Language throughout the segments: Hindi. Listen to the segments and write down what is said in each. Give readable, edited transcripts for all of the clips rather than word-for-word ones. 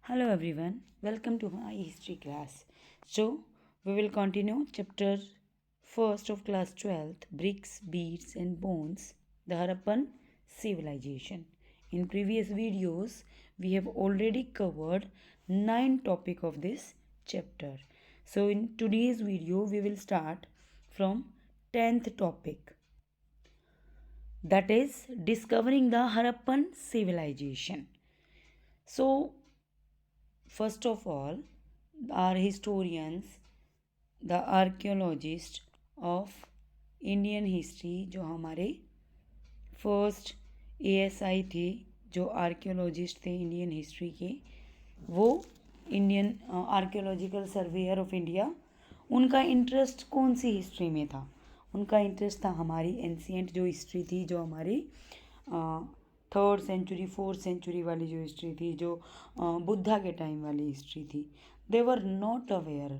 Hello everyone, welcome to my history class. So, we will continue chapter 1st of class 12th, Bricks, Beads and Bones, the Harappan civilization. In previous videos, we have already covered 9 topic of this chapter. So, in today's video, we will start from 10th topic, that is discovering the Harappan civilization. So, first of all, our historians, the archaeologists of Indian history जो हमारे फर्स्ट एएसआई थे, जो आर्कियोलॉजिस्ट थे इंडियन हिस्ट्री के, वो Indian archaeological surveyor of India, उनका इंटरेस्ट कौन सी हिस्ट्री में था? उनका इंटरेस्ट था हमारी एंशियंट जो हिस्ट्री थी, जो हमारी 3rd सेंचुरी 4th सेंचुरी वाली जो हिस्ट्री थी, जो बुद्धा के टाइम वाली हिस्ट्री थी. They were not aware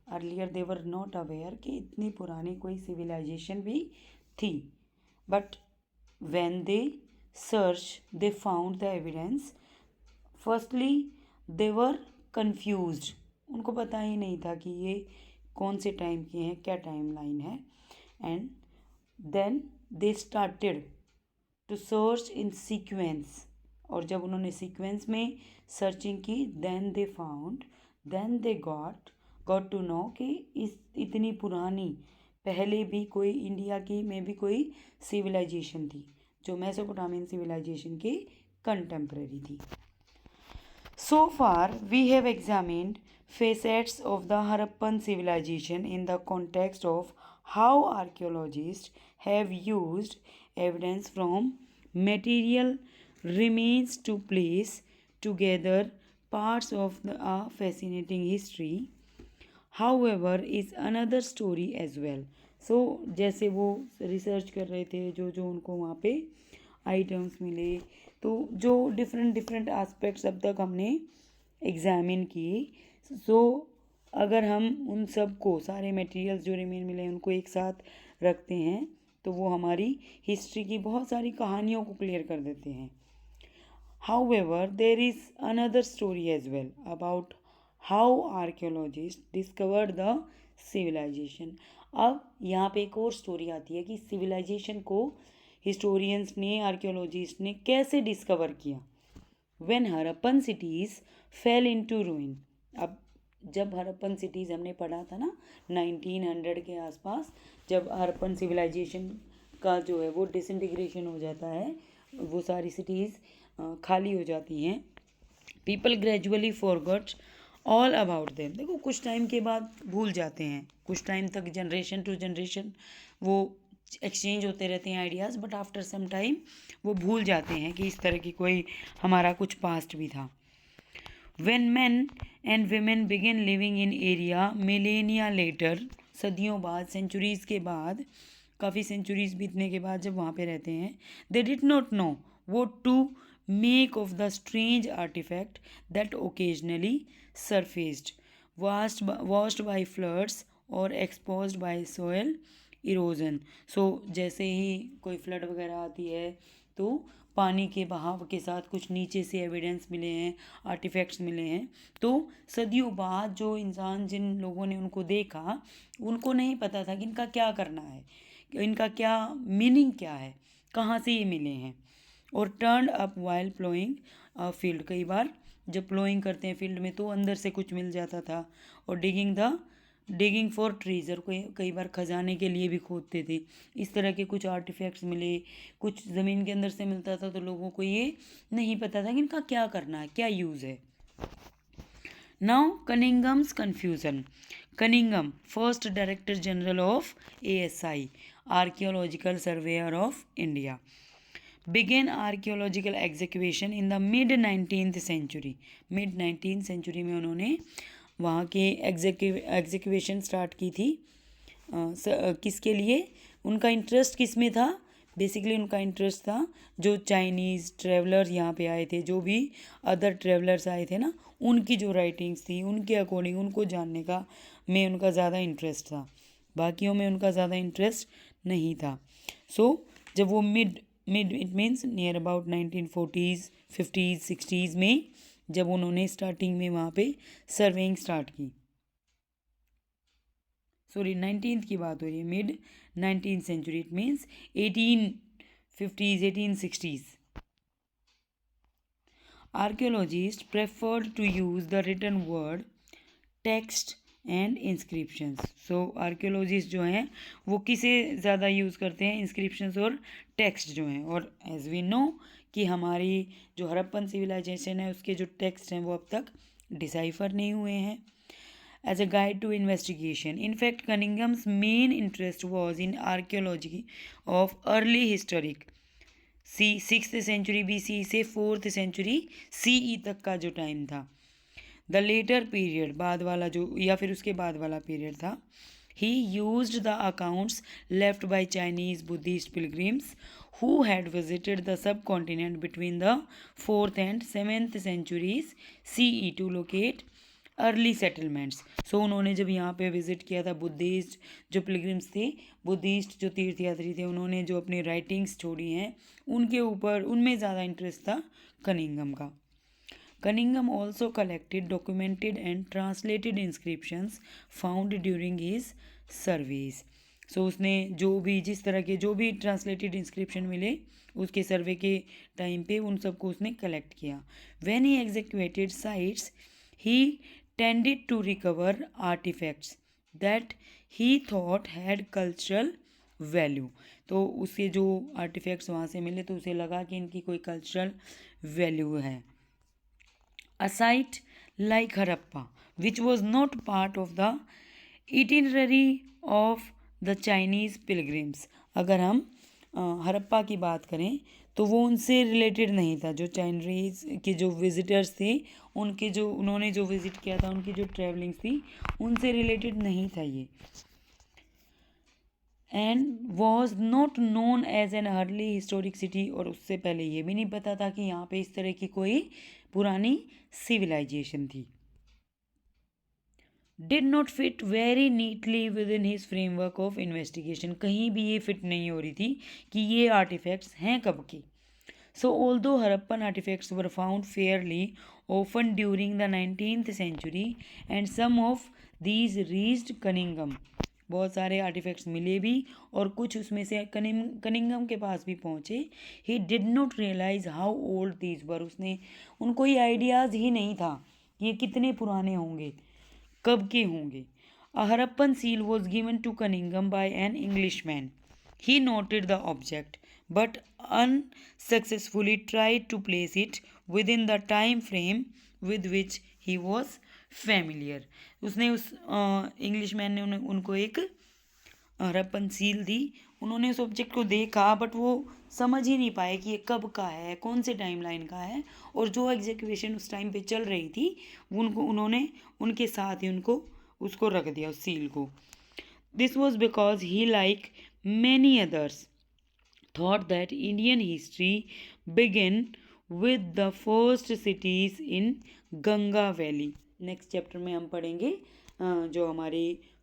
earlier, they were not aware कि इतनी पुरानी कोई सिविलाइजेशन भी थी. But when they search they found the evidence. Firstly they were confused, उनको पता ही नहीं था कि ये कौन से टाइम के हैं, क्या टाइम लाइन है. And then they started to search in sequence, और जब उन्होंने सीक्वेंस में सर्चिंग की, then they got to know कि इतनी पुरानी पहले भी कोई इंडिया की में भी कोई सिविलाइजेशन थी, जो मेसोपोटामियन सिविलाइजेशन के कंटेम्प्रेरी थी. So far, we have examined facets of the Harappan civilization in the context of how archaeologists have used evidence from material remains to place together parts of a fascinating history. However, is another story as well. So, जैसे वो रिसर्च कर रहे थे, जो उनको वहाँ पे आइटम्स मिले, तो जो डिफरेंट एस्पेक्ट्स अब तक हमने एग्जामिन किए, सो अगर हम उन सब को, सारे मटेरियल्स जो रिमेन मिले, उनको एक साथ रखते हैं, तो वो हमारी हिस्ट्री की बहुत सारी कहानियों को क्लियर कर देते हैं. However, there is another story as well about how archaeologists discovered the civilization. अब यहाँ पे एक और स्टोरी आती है कि सिविलाइजेशन को हिस्टोरियंस ने, आर्कियोलॉजिस्ट ने कैसे डिस्कवर किया. When Harappan cities fail into रूइन. अब जब हरप्पन सिटीज़ हमने पढ़ा था ना 1900 के आसपास, जब हरप्पन सिविलाइजेशन का जो है वो डिसइंटीग्रेशन हो जाता है, वो सारी सिटीज़ खाली हो जाती हैं, people gradually forgot all about them. देखो, कुछ टाइम के बाद भूल जाते हैं, कुछ टाइम तक जनरेशन टू जनरेशन वो एक्सचेंज होते रहते हैं ideas, but after some time वो भूल जाते हैं कि इस तरह की कोई हमारा कुछ पास्ट भी था. When man and women begin living in area millennia later, सदियों बाद, सेंचुरीज़ के बाद, काफ़ी सेंचुरीज़ बीतने के बाद जब वहाँ पे रहते हैं, they did not know what to make of the strange artifact that occasionally surfaced, washed by floods or exposed by soil erosion. So जैसे ही कोई फ्लड वगैरह आती है, तो पानी के बहाव के साथ कुछ नीचे से एविडेंस मिले हैं, आर्टिफैक्ट्स मिले हैं. तो सदियों बाद जो इंसान, जिन लोगों ने उनको देखा, उनको नहीं पता था कि इनका क्या करना है, इनका क्या मीनिंग क्या है, कहाँ से ये मिले हैं. और turn up while ploughing field, कई बार जब प्लोइंग करते हैं फील्ड में, तो अंदर से कुछ मिल जाता था. और डिगिंग फॉर ट्रीजर, कई बार खजाने के लिए भी खोदते थे. इस तरह के कुछ आर्टिफैक्ट्स मिले, कुछ ज़मीन के अंदर से मिलता था, तो लोगों को ये नहीं पता था कि इनका क्या करना है, क्या यूज़ है. Now Cunningham's confusion. Cunningham, first director general of ASI, archaeological surveyor of India, began archaeological excavation in the mid 19th century. Mid 19th century में उन्होंने वहाँ के एग्जीक्यूशन स्टार्ट की थी. किसके लिए? उनका इंटरेस्ट किस में था? बेसिकली उनका इंटरेस्ट था जो चाइनीज़ ट्रेवलर यहाँ पे आए थे, जो भी अदर ट्रेवलर्स आए थे ना, उनकी जो राइटिंग्स थी, उनके अकॉर्डिंग उनको जानने का में उनका ज़्यादा इंटरेस्ट था. बाकियों में उनका ज़्यादा इंटरेस्ट नहीं था. सो जब वो mid it means near about 1940s 50s 60s में जब उन्होंने स्टार्टिंग में वहाँ पे सर्वेइंग स्टार्ट की। सॉरी 19th की बात हो रही है, mid 19th century, it means 1850s 1860s। Archaeologists preferred to use the written word, text and inscriptions. So archaeologist जो हैं वो किसे ज़्यादा यूज़ करते हैं, इंस्क्रिप्शंस और टेक्स्ट जो हैं। और एज वी नो कि हमारी जो हड़प्पन सिविलाइजेशन है उसके जो टेक्स्ट हैं वो अब तक डिसाइफर नहीं हुए हैं। As a guide to investigation, in fact Cunningham's main interest was in archaeology of early historic sixth century BC से 4th सेंचुरी CE तक का जो टाइम था। द लेटर पीरियड, बाद वाला जो या फिर उसके बाद वाला पीरियड था। ही used the accounts left by Chinese Buddhist pilgrims who had visited the subcontinent between the 4th and 7th centuries CE to locate early settlements. So उन्होंने जब यहाँ पे विजिट किया था, बुद्धिस्ट जो पिलग्रिम्स थे, बुद्धिस्ट जो तीर्थयात्री थे, उन्होंने जो अपनी राइटिंग्स छोड़ी हैं उनके ऊपर, उनमें ज़्यादा इंटरेस्ट था कनिंघम का। Cunningham also collected, documented and translated inscriptions found during his surveys. So उसने जो भी जिस तरह के जो भी ट्रांसलेटेड इंस्क्रिप्शन मिले उसके सर्वे के टाइम पे उन सबको उसने कलेक्ट किया। When he excavated sites, he tended to recover artifacts that he thought had cultural value. तो उसके जो आर्टिफैक्ट्स वहाँ से मिले तो उसे लगा कि इनकी कोई कल्चरल वैल्यू है। A site like Harappa, which was not part of the itinerary of the Chinese pilgrims। अगर हम हड़प्पा की बात करें तो वो उनसे रिलेटेड नहीं था, जो चाइनीज के जो विजिटर्स थे उनके जो उन्होंने जो विजिट किया था, उनकी जो ट्रैवलिंग्स थी उनसे रिलेटेड नहीं था ये। And was not known as an early historic city, और उससे पहले ये भी नहीं पता था कि यहाँ पे इस तरह की कोई पुरानी सिविलाइजेशन थी। Did not fit very neatly with in his framework of investigation, कहीं भी ये फिट नहीं हो रही थी कि ये आर्टिफैक्ट्स हैं कब के। So although Harappan artefacts were found fairly often during the 19th century and some of these reached Cunningham, बहुत सारे आर्टिफैक्ट्स मिले भी और कुछ उसमें से कनिंगम के पास भी पहुँचे। He did not realise how old these were, उसने उनको ये आइडियाज़ ही नहीं था कि ये कितने पुराने होंगे, कब के होंगे। A Harappan seal was given to Cunningham by an English man. He noted the object but unsuccessfully tried to place it within the time frame with which he was familiar। उसने उस इंग्लिश मैन ने उनको एक हड़प्पन सील दी। उन्होंने उस ऑब्जेक्ट को देखा बट वो समझ ही नहीं पाए कि ये कब का है, कौन से टाइम लाइन का है, और जो एग्जीक्यूशन उस टाइम पे चल रही थी उन्होंने उनके साथ ही उसको रख दिया, उस सील को। This was because he like many others thought that Indian history began with the first cities in Ganga valley. Next chapter में हम पढ़ेंगे जो हमारे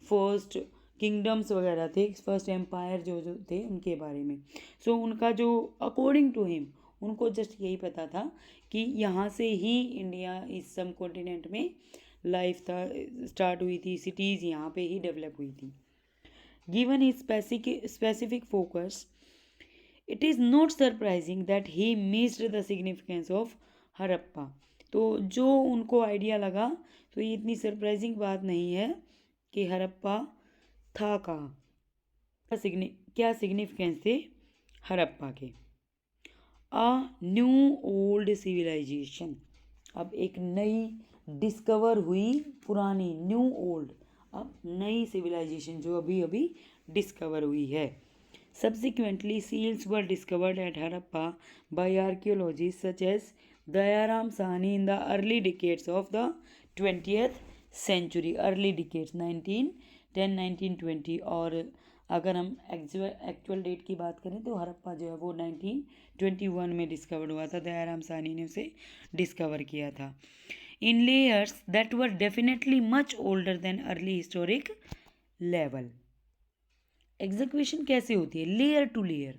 फर्स्ट किंगडम्स वगैरह थे, फर्स्ट एम्पायर जो थे उनके बारे में। सो उनका जो अकॉर्डिंग टू हिम उनको जस्ट यही पता था कि यहाँ से ही इंडिया इस सब कॉन्टिनेंट में लाइफ था स्टार्ट हुई थी, सिटीज़ यहाँ पे ही डेवलप हुई थी। Given he specific focus, it is not surprising that he missed the significance of Harappa. तो जो उनको आइडिया लगा तो ये इतनी सरप्राइजिंग बात नहीं है कि हड़प्पा था कहाँ, क्या सिग्निफिकेंस थे हड़प्पा के। अ न्यू ओल्ड सिविलाइजेशन, अब एक नई डिस्कवर हुई पुरानी, न्यू ओल्ड, अब नई सिविलाइजेशन जो अभी अभी डिस्कवर हुई है। Subsequently, seals were discovered at Harappa by archaeologists such as Dayaram Sahni in the early decades of the 20th century, early decades 1910 1920। और अगर हम एक्चुअल डेट की बात करें तो हड़प्पा जो है वो 1921 में डिस्कवर्ड हुआ था, दयाराम साहनी ने उसे डिस्कवर किया था। In layers that were definitely much older than early historic level. Execution कैसे होती है, लेयर टू लेयर,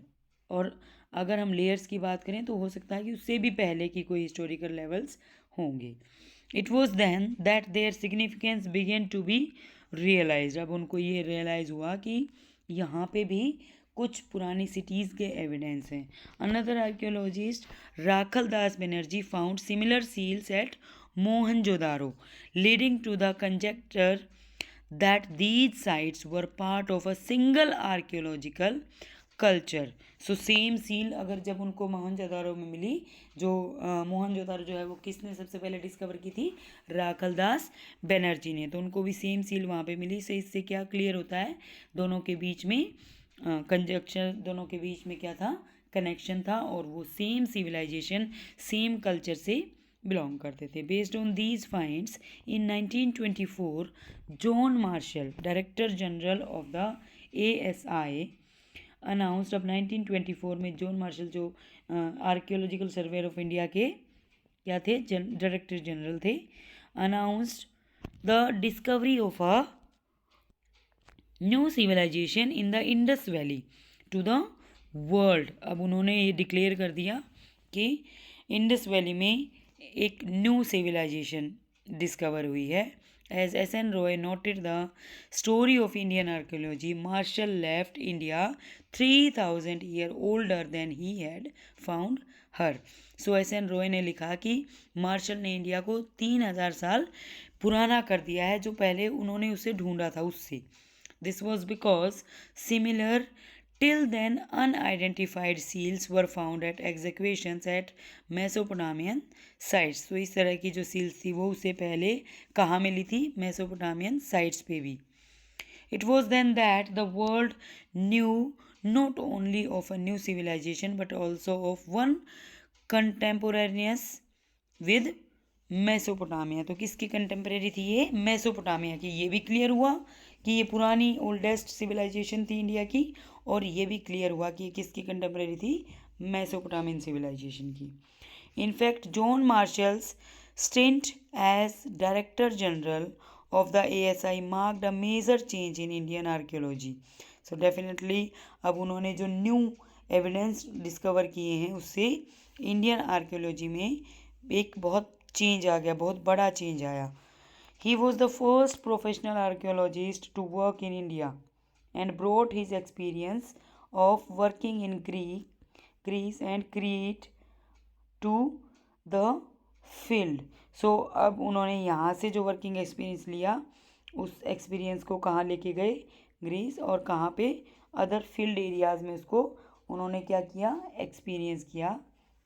और अगर हम लेयर्स की बात करें तो हो सकता है कि उससे भी पहले की कोई हिस्टोरिकल लेवल्स होंगे। It was then that their significance began to be realise. अब उनको ये रियलाइज़ हुआ कि यहाँ पे भी कुछ पुरानी सिटीज़ के एविडेंस हैं। Another archaeologist Rakhal Das Banerjee found similar seals at Mohenjodaro, leading to the conjecture that these sites were part of a single archaeological culture. So same seal अगर जब उनको मोहनजोदारो में मिली, जो मोहनजोदारो जो है वो किसने सबसे पहले डिस्कवर की थी? राखल दास बनर्जी ने। तो उनको भी सेम सील वहाँ पे मिली। सो इससे क्या क्लियर होता है? दोनों के बीच में कंजक्शन, दोनों के बीच में क्या था? कनेक्शन था, और वो सेम सिविलाइजेशन, सेम कल्चर से बिलोंग करते थे। Based on these finds in 1924 John Marshall, director general of the ASI, announced. अब 1924 में जॉन मार्शल जो आर्कियोलॉजिकल सर्वे ऑफ इंडिया के क्या थे? डायरेक्टर जनरल थे। Announced the discovery of a new civilisation in the Indus valley to the world. अब उन्होंने ये डिक्लेयर कर दिया कि इंडस वैली में एक न्यू सिविलाइजेशन डिस्कवर हुई है। As S.N. Roy noted the story of Indian archaeology, Marshall left India 3000 years older than he had found her. So S.N. Roy ने लिखा कि मार्शल ने इंडिया को 3000 साल पुराना कर दिया है जो पहले उन्होंने उसे ढूंढा था उससे। This was because similar till then unidentified seals were found at excavations at Mesopotamian sites. तो इस तरह की जो सील्स थी वो उससे पहले कहाँ मिली थी? मेसोपोटामियन साइट्स पे भी। It was then that the world knew not only of a new civilization but also of one contemporaneous with Mesopotamia. तो किसकी कंटेम्प्रेरी थी ये? मेसोपोटामिया की। ये भी क्लियर हुआ कि ये पुरानी ओल्डेस्ट सिविलाइजेशन थी इंडिया की, और ये भी क्लियर हुआ कि ये किसकी कंटेम्प्रेरी थी? मेसोपोटामियन सिविलाइजेशन की। In fact John Marshall's stint as director general of the ASI marked a major change in Indian archaeology. So definitely अब उन्होंने जो न्यू एविडेंस डिस्कवर किए हैं उससे इंडियन आर्कियोलॉजी में एक बहुत चेंज आ गया, बहुत बड़ा चेंज आया। He was the first professional archaeologist to work in India and brought his experience of working in Greece and Crete to the field. So अब उन्होंने यहाँ से जो वर्किंग एक्सपीरियंस लिया उस एक्सपीरियंस को कहाँ लेके गए? ग्रीस, और कहाँ पे? अदर फील्ड एरियाज़ में उसको उन्होंने क्या किया? एक्सपीरियंस किया,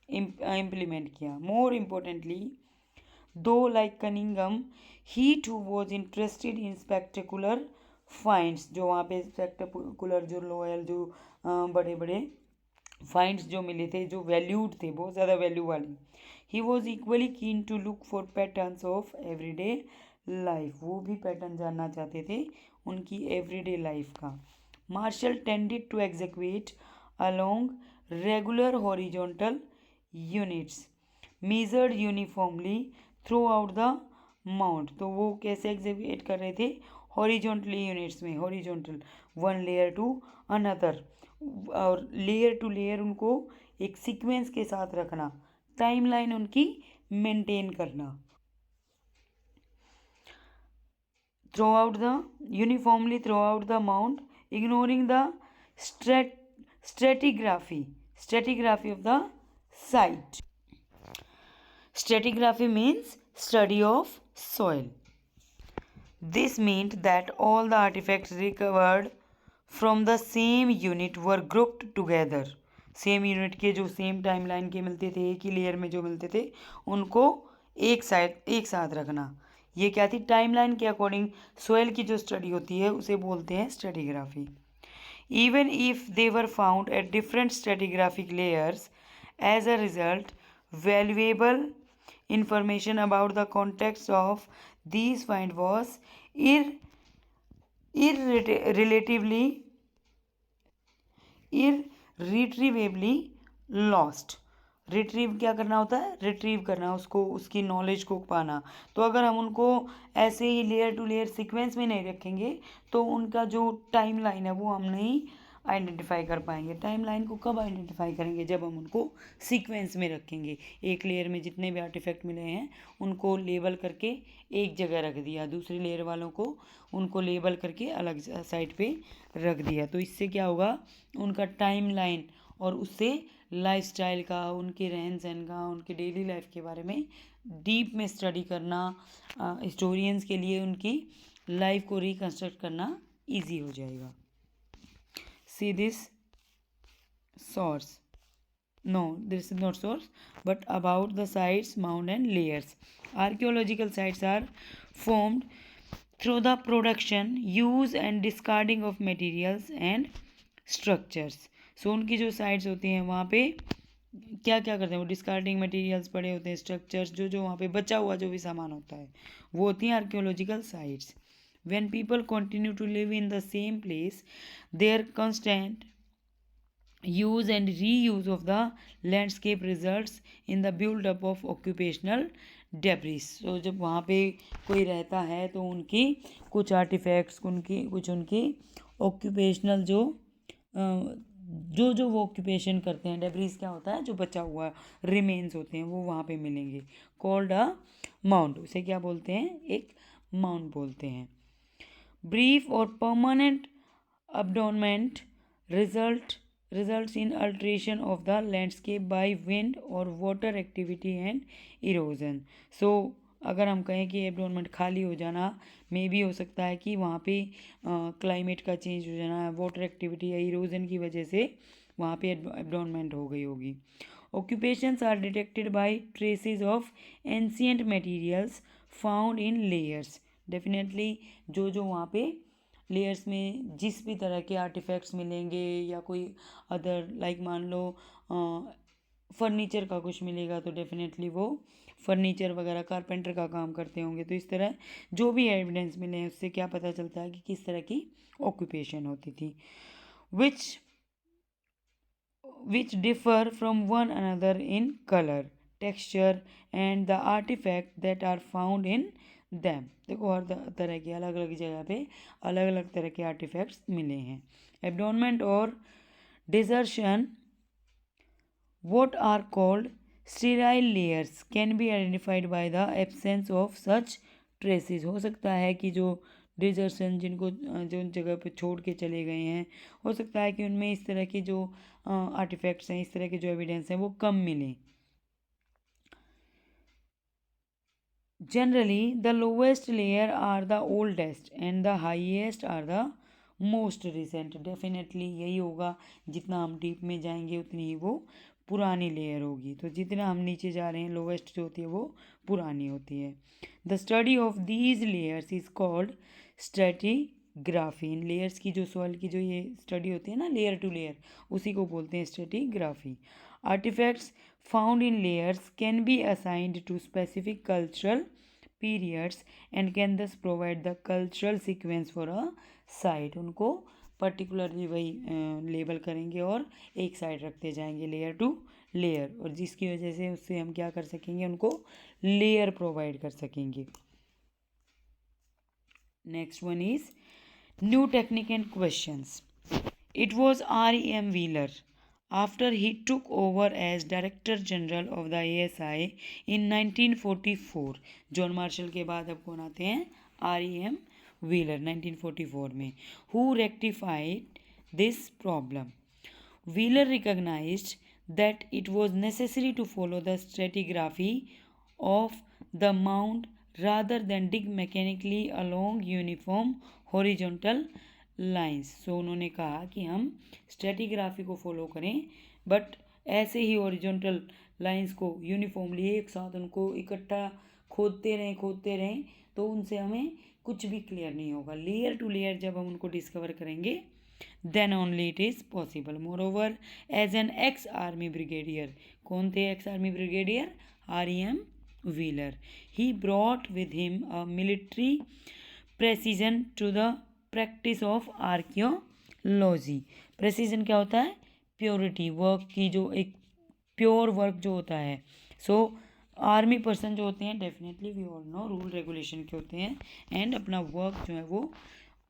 इम्प्लीमेंट किया। More importantly though like Cunningham he too was interested in spectacular finds. जो वहाँ पे स्पेक्टेकुलर, जो लॉयल, जो बड़े बड़े फाइंड्स जो मिले थे, जो वैल्यूड थे, बहुत ज़्यादा वैल्यू वाले। He was equally keen to look for patterns of everyday life. वो भी पैटर्न जानना चाहते थे उनकी एवरीडे लाइफ का। Marshall tended to execute along regular horizontal units measured uniformly throughout the mound. तो वो कैसे एग्जीक्यूट कर रहे थे? हॉरिजॉन्टली यूनिट्स में, horizontal, one layer to another, और लेयर टू लेयर उनको एक सीक्वेंस के साथ रखना, टाइमलाइन उनकी मेंटेन करना। Through out the uniformly throughout the mount, ignoring the stratigraphy of the site. Stratigraphy means study of soil. This meant that all the artifacts recovered from the same unit were grouped together. Same unit के जो सेम टाइमलाइन के मिलते थे, एक ही लेयर में जो मिलते थे, उनको एक साथ रखना। ये क्या थी? टाइमलाइन के अकॉर्डिंग सोयल की जो स्टडी होती है उसे बोलते हैं stratigraphy. Even if they were found at different stratigraphic layers, as a result valuable information about the context of these find was irretrievably lost. Retrieve क्या करना होता है? रिट्रीव करना, उसको, उसकी नॉलेज को पाना। तो अगर हम उनको ऐसे ही लेयर टू लेयर सीक्वेंस में नहीं रखेंगे तो उनका जो टाइम लाइन है वो हम नहीं आइडेंटिफाई कर पाएंगे। टाइमलाइन को कब आइडेंटिफाई करेंगे? जब हम उनको सीक्वेंस में रखेंगे। एक लेयर में जितने भी आर्टिफैक्ट मिले हैं उनको लेबल करके एक जगह रख दिया, दूसरी लेयर वालों को उनको लेबल करके अलग साइड पे रख दिया। तो इससे क्या होगा, उनका टाइमलाइन और उससे लाइफस्टाइल का, उनके रहन सहन का, उनके डेली लाइफ के बारे में डीप में स्टडी करना हिस्टोरियंस के लिए उनकी लाइफ को रिकंस्ट्रक्ट करना ईजी हो जाएगा। See this source. No, this is not source, but about the sites, mound and layers. Archaeological sites are formed through the production, use and discarding of materials and structures. So उनकी जो साइट्स होती हैं वहाँ पे क्या क्या करते हैं वो, डिस्कार्डिंग मटेरियल्स पड़े होते हैं, स्ट्रक्चर्स जो वहाँ पे बचा हुआ जो भी सामान होता है वो होती हैं archaeological sites. When people continue to live in the same place, their constant use and reuse of the landscape results in the build-up of occupational debris. So जब वहाँ पे कोई रहता है तो उनकी कुछ आर्टिफैक्ट्स, उनकी ऑक्यूपेशनल जो वो ऑक्यूपेशन करते हैं, डेब्रीज क्या होता है, जो बचा हुआ रिमेन्स होते हैं वो वहाँ पे मिलेंगे। कॉल्ड अ माउंट, उसे क्या बोलते हैं, एक माउंट बोलते हैं। Brief or permanent abandonment results in alteration of the landscape by wind or water activity and erosion. So अगर हम कहें कि एब्डोनमेंट खाली हो जाना, मे भी हो सकता है कि वहाँ पे क्लाइमेट का चेंज हो जाना, वाटर एक्टिविटी या इरोजन की वजह से वहाँ पे एब्डोनमेंट हो गई होगी। Occupations are detected by traces of ancient materials found in layers. Definitely जो वहाँ पे लेयर्स में जिस भी तरह के आर्टिफैक्ट्स मिलेंगे या कोई अदर लाइक मान लो फर्नीचर का कुछ मिलेगा तो डेफिनेटली वो फर्नीचर वगैरह कारपेंटर का काम करते होंगे। तो इस तरह जो भी एविडेंस मिले हैं उससे क्या पता चलता है कि किस तरह की ऑक्यूपेशन होती थी। which differ from one another in color, texture and the artifact that are found in them. देखो हर तरह के अलग अलग जगह पे अलग अलग तरह के आर्टिफैक्ट्स मिले हैं। एब्डोनमेंट और desertion, what are called sterile layers, can be identified by the absence of such traces. हो सकता है कि जो डिजर्शन जिनको जो उन जगह पे छोड़ के चले गए हैं, हो सकता है कि उनमें इस तरह के जो आर्टिफैक्ट्स हैं, इस तरह के जो एविडेंस हैं वो कम मिलें। Generally, the lowest layer are the oldest and the highest are the most recent. Definitely यही होगा, जितना हम डीप में जाएंगे उतनी ही वो पुरानी लेयर होगी। तो जितना हम नीचे जा रहे हैं लोवेस्ट जो होती है वो पुरानी होती है। The study of these layers is called stratigraphy. In layers की जो सॉइल की जो ये स्टडी होती है ना, लेयर टू लेयर, उसी को बोलते हैं stratigraphy. Artefacts found in layers can be assigned to specific cultural periods and can thus provide the cultural sequence for a site. उनको पर्टिकुलरली वही लेबल करेंगे और एक साइड रखते जाएंगे लेयर टू लेयर, और जिसकी वजह से उससे हम क्या कर सकेंगे, उनको लेयर प्रोवाइड कर सकेंगे। Next one is new technique and questions. It was R.E.M. Wheeler, after he took over as Director General of the ASI in 1944. John Marshall के बाद अब कौन आते हैं, R.E.M. Wheeler 1944 में, who rectified this problem. Wheeler recognized that it was necessary to follow the stratigraphy of the mound rather than dig mechanically along uniform horizontal lines. So उन्होंने कहा कि हम स्ट्रेटिग्राफी को फॉलो करें, बट ऐसे ही ओरिजेंटल लाइंस को यूनिफॉर्मली एक साथ उनको इकट्ठा खोदते रहें तो उनसे हमें कुछ भी क्लियर नहीं होगा। लेयर टू लेयर जब हम उनको डिस्कवर करेंगे then only it is possible. Moreover as an ex army brigadier, कौन थे ex army brigadier, R.E.M. Wheeler. He brought with him a military precision to the practice of archaeology. Precision क्या होता है, प्योरिटी, वर्क की जो एक प्योर वर्क जो होता है। सो आर्मी पर्सन जो होते हैं definitely we all know rule regulation के होते हैं एंड अपना वर्क जो है वो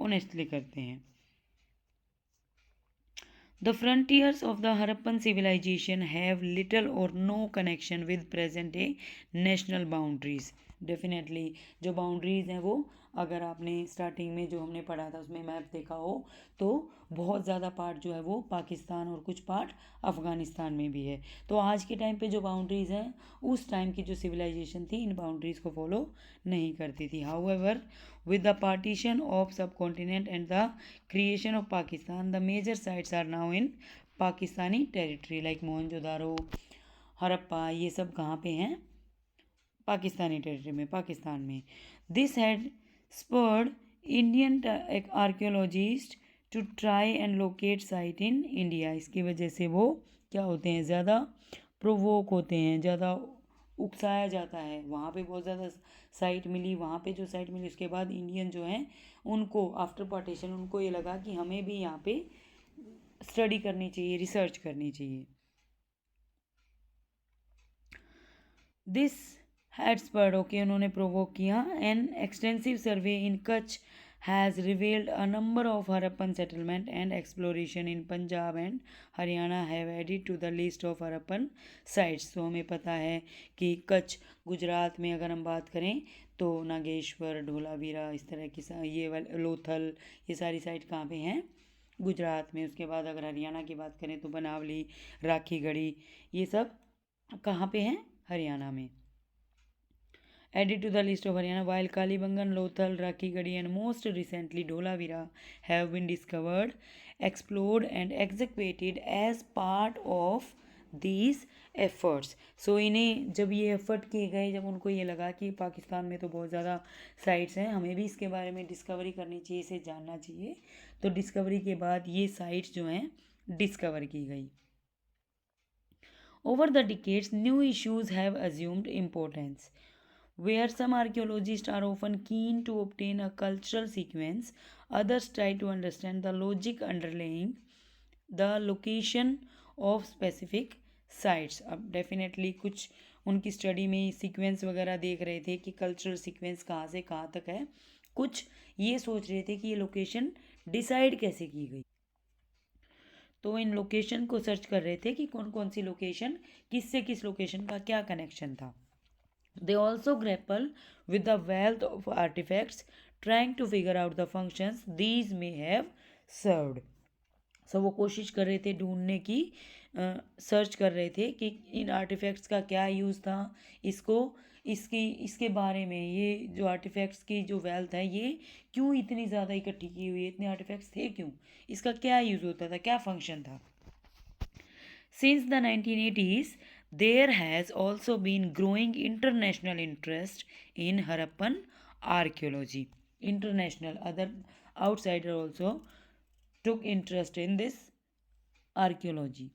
ऑनेस्टली करते हैं। The frontiers of the Harappan civilization have little or no connection with present day national boundaries. Definitely जो बाउंड्रीज़ हैं वो, अगर आपने स्टार्टिंग में जो हमने पढ़ा था उसमें मैप देखा हो तो बहुत ज़्यादा पार्ट जो है वो पाकिस्तान और कुछ पार्ट अफ़गानिस्तान में भी है। तो आज के टाइम पे जो बाउंड्रीज़ हैं उस टाइम की जो सिविलाइजेशन थी इन बाउंड्रीज़ को फॉलो नहीं करती थी। However with the partition of subcontinent and the creation of Pakistan, the major sites are now in Pakistani territory like Mohenjodaro, Harappa, ये सब कहाँ पे हैं? पाकिस्तानी टेरिटरी में, पाकिस्तान में। This had spurred Indian archaeologist to try and locate site in India. इसकी वजह से वो क्या होते हैं, ज़्यादा प्रोवोक होते हैं, ज़्यादा उकसाया जाता है। वहाँ पे बहुत ज़्यादा साइट मिली, वहाँ पे जो साइट मिली उसके बाद इंडियन जो हैं उनको आफ्टर पार्टीशन उनको ये लगा कि हमें भी यहाँ पे स्टडी करनी चाहिए, रिसर्च करनी चाहिए। दिस हैड्सबर्ड ओके उन्होंने प्रोवोक किया। An extensive survey in Kutch has revealed a number of Harappan settlement and exploration in Punjab and Haryana have added to the list of Harappan sites. तो हमें पता है कि कच्छ गुजरात में अगर हम बात करें तो नागेश्वर, ढोलावीरा, इस तरह की ये लोथल, ये सारी साइट कहाँ पे हैं? गुजरात में। उसके बाद अगर हरियाणा की बात करें तो बनावली, राखीगढ़ी, ये सब कहाँ पे हैं? हरियाणा में। Added to the list of Haryana, while Kalibangan, Lothal, Rakhigarhi, and most recently Dholavira have been discovered, explored, and excavated as part of these efforts. So इन्हें जब ये एफर्ट किए गए, जब उनको ये लगा कि पाकिस्तान में तो बहुत ज़्यादा साइट्स हैं, हमें भी इसके बारे में डिस्कवरी करनी चाहिए, इसे जानना चाहिए, तो डिस्कवरी के बाद ये साइट्स जो हैं डिस्कवर की गई। Over the decades, new issues have assumed importance. Where some archaeologists are often keen to obtain a cultural sequence, others try to understand the logic underlying the location of specific sites. अब डेफिनेटली कुछ उनकी स्टडी में सीक्वेंस वगैरह देख रहे थे कि कल्चरल सीक्वेंस कहाँ से कहाँ तक है, कुछ ये सोच रहे थे कि ये लोकेशन डिसाइड कैसे की गई। तो इन लोकेशन को सर्च कर रहे थे कि कौन कौन सी लोकेशन किस से किस लोकेशन का क्या कनेक्शन था। They also grapple with the wealth of artifacts, trying to figure out the functions these may have served. So वो कोशिश कर रहे थे ढूंढने की, सर्च कर रहे थे कि इन आर्टिफैक्ट्स का क्या यूज़ था, इसको इसके बारे में, ये जो आर्टिफैक्ट्स की जो वेल्थ है ये क्यों इतनी ज़्यादा इकट्ठी की हुई है, इतने आर्टिफैक्ट्स थे क्यों, इसका क्या यूज़ होता था, क्या फंक्शन था। Since the 1980s, there has also been growing international interest in Harappan archaeology. International, other outsider also took interest in this archaeology.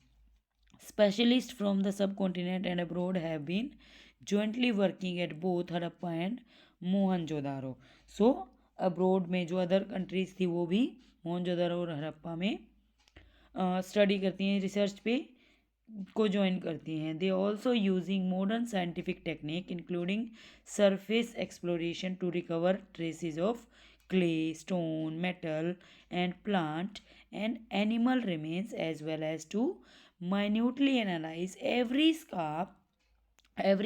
Specialists from the subcontinent and abroad have been jointly working at both Harappa and Mohenjo-daro. So abroad में जो अदर कंट्रीज थी वो भी मोहनजोदारो और हड़प्पा में स्टडी करती हैं, रिसर्च पे को ज्वाइन करती हैं। They also using modern scientific technique including surface exploration to recover traces of clay, stone, metal and plant and animal remains as well as to minutely analyze every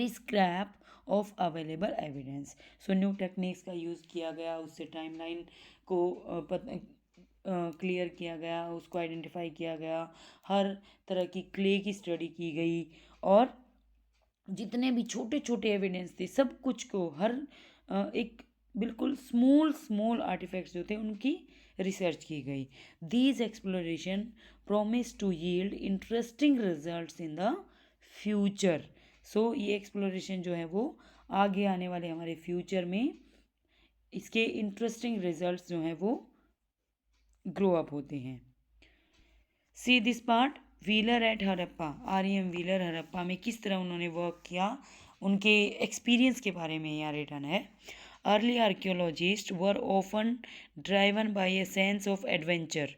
scrap of available evidence. So new techniques का यूज़ किया गया, उससे टाइमलाइन को क्लियर किया गया, उसको आइडेंटिफाई किया गया, हर तरह की क्ले की स्टडी की गई और जितने भी छोटे छोटे एविडेंस थे सब कुछ को, हर एक बिल्कुल स्मॉल आर्टिफैक्ट्स जो थे उनकी रिसर्च की गई। These exploration promise to yield interesting results in the future. सो ये एक्सप्लोरेशन जो है वो आगे आने वाले हमारे फ्यूचर में इसके इंटरेस्टिंग रिजल्ट्स जो हैं वो ग्रो अप होते हैं। See this part, Wheeler at Harappa, REM Wheeler Harappa में किस तरह उन्होंने वर्क किया, उनके एक्सपीरियंस के बारे में यहाँ रिटर्न है। Early archaeologist were often driven by a sense of adventure.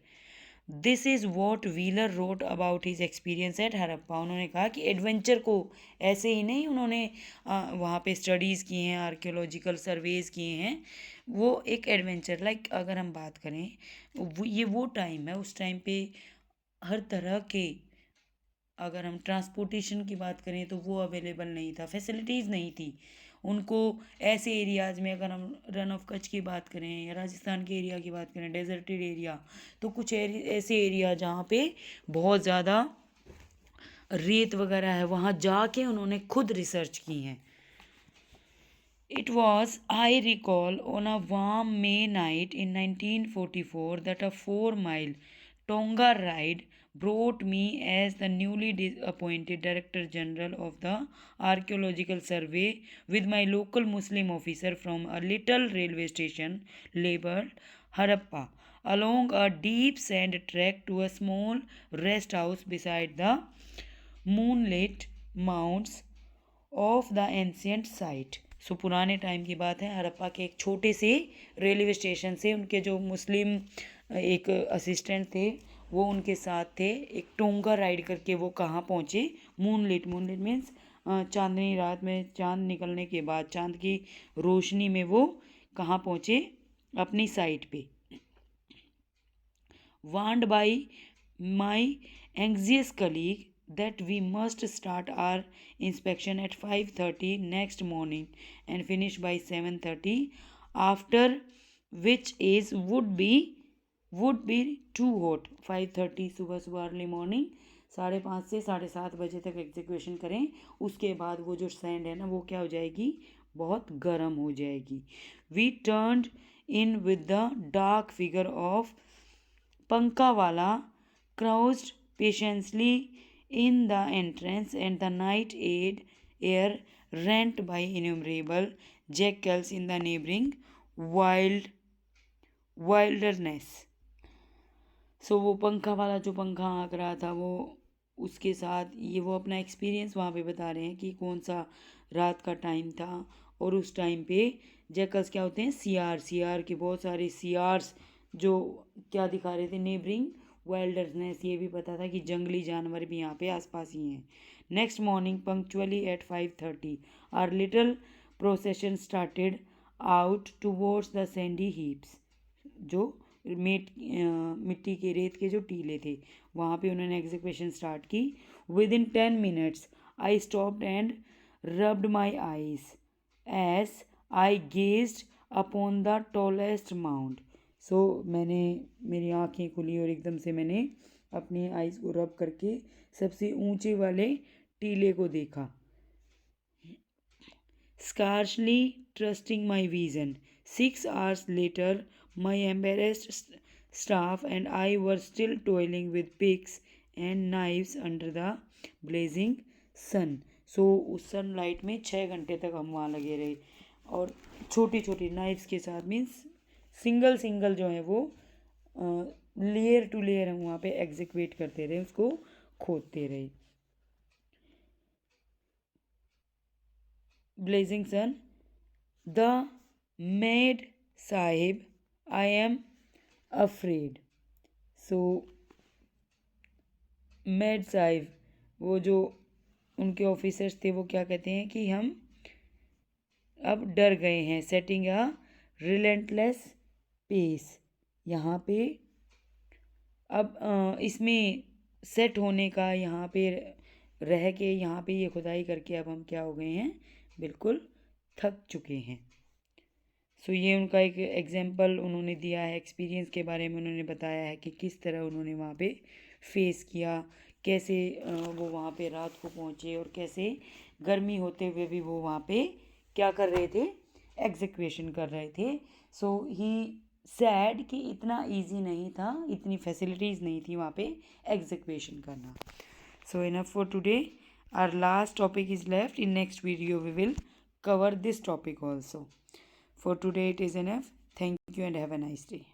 This is what wheeler wrote about his experience eight Harappa. उन्होंने कहा कि एडवेंचर को ऐसे ही नहीं उन्होंने वहाँ पे स्टडीज़ किए हैं, आर्कियोलॉजिकल सर्वेज़ किए हैं, वो एक एडवेंचर लाइक अगर हम बात करें ये वो टाइम है, उस टाइम पे हर तरह के, अगर हम ट्रांसपोर्टेशन की बात करें तो वो अवेलेबल नहीं था, फैसिलिटीज़ नहीं थी उनको। ऐसे एरियाज़ में अगर हम रन ऑफ कच्छ की बात करें या राजस्थान के एरिया की बात करें, डेजर्टेड एरिया, तो कुछ ऐसे एरिया जहाँ पे बहुत ज़्यादा रेत वगैरह है, वहाँ जाके उन्होंने खुद रिसर्च की हैं। It was, I recall, on a warm May night in 1944 that a 4 mile Tonga ride brought me as the newly appointed Director General of the Archaeological Survey with my local Muslim officer from a little railway station labeled Harappa along a deep sand track to a small rest house beside the moonlit mounds of the ancient site. So पुराने टाइम की बात है, हड़प्पा के एक छोटे से रेलवे स्टेशन से उनके जो मुस्लिम एक असिस्टेंट थे वो उनके साथ थे, एक टोंगा राइड करके वो कहाँ पहुँचे, मूनलिट मीन्स चांदनी रात में चांद निकलने के बाद चांद की रोशनी में वो कहाँ पहुँचे, अपनी साइट पे। Warned by my anxious colleague that we must start our inspection at 5:30 next morning and finish by 7:30, after which is would be too hot. 5:30 सुबह सुबह अर्ली मॉर्निंग 5:30 से 7:30 बजे तक एग्जीक्यूशन करें, उसके बाद वो जो सैंड है ना वो क्या हो जाएगी, बहुत गर्म हो जाएगी। We turned in with the dark figure of punkawala crouched patiently in the entrance, and the night air rent by innumerable jackals in the neighboring wilderness. सो वो पंखा वाला जो पंखा हाँक रहा था वो, उसके साथ ये वो अपना एक्सपीरियंस वहाँ पे बता रहे हैं कि कौन सा रात का टाइम था, और उस टाइम पे जैकल्स क्या होते हैं, सियार के बहुत सारे सियार्स जो क्या दिखा रहे थे, नेबरिंग वाइल्डरनेस, ये भी पता था कि जंगली जानवर भी यहाँ पे आसपास ही हैं। Next morning punctually at 5:30 our little procession started out towards the sandy heaps, जो मिट्टी के रेत के जो टीले थे वहाँ पे उन्होंने एग्जीक्यूशन स्टार्ट की। Within 10 minutes I stopped and rubbed my eyes as I gazed upon the tallest mount. So मैंने, मेरी आँखें खुली और एकदम से मैंने अपनी आइज़ को रब करके सबसे ऊंचे वाले टीले को देखा। Scarcely trusting my vision, 6 hours later my embarrassed staff and I were still toiling with picks and knives under the blazing sun. सो उस सनलाइट में 6 घंटे तक हम वहाँ लगे रहे, और छोटी छोटी नाइफ्स के साथ, मीन्स सिंगल जो है वो लेयर टू लेयर हम वहाँ पे एग्जीक्यूट करते रहे, उसको खोदते रहे। Blazing sun, the memsahib, I am afraid. So memsahib, वो जो उनके ऑफिसर्स थे वो क्या कहते हैं कि हम अब डर गए हैं। सेटिंग अ रिलेंटलेस पेस, यहाँ पे अब इसमें सेट होने का, यहाँ पे रह के, यहाँ पे ये खुदाई करके अब हम क्या हो गए हैं, बिल्कुल थक चुके हैं। सो ये उनका एक एग्जाम्पल उन्होंने दिया है, एक्सपीरियंस के बारे में उन्होंने बताया है कि किस तरह उन्होंने वहाँ पे फेस किया, कैसे वो वहाँ पे रात को पहुँचे, और कैसे गर्मी होते हुए भी वो वहाँ पे क्या कर रहे थे, एग्जीक्यूशन कर रहे थे। सो ही सैड कि इतना इजी नहीं था, इतनी फैसिलिटीज़ नहीं थी वहाँ पे एग्जीक्यूशन करना। So enough for today, our last topic is left, in next video we will cover this topic also. For today it is enough. Thank you and have a nice day.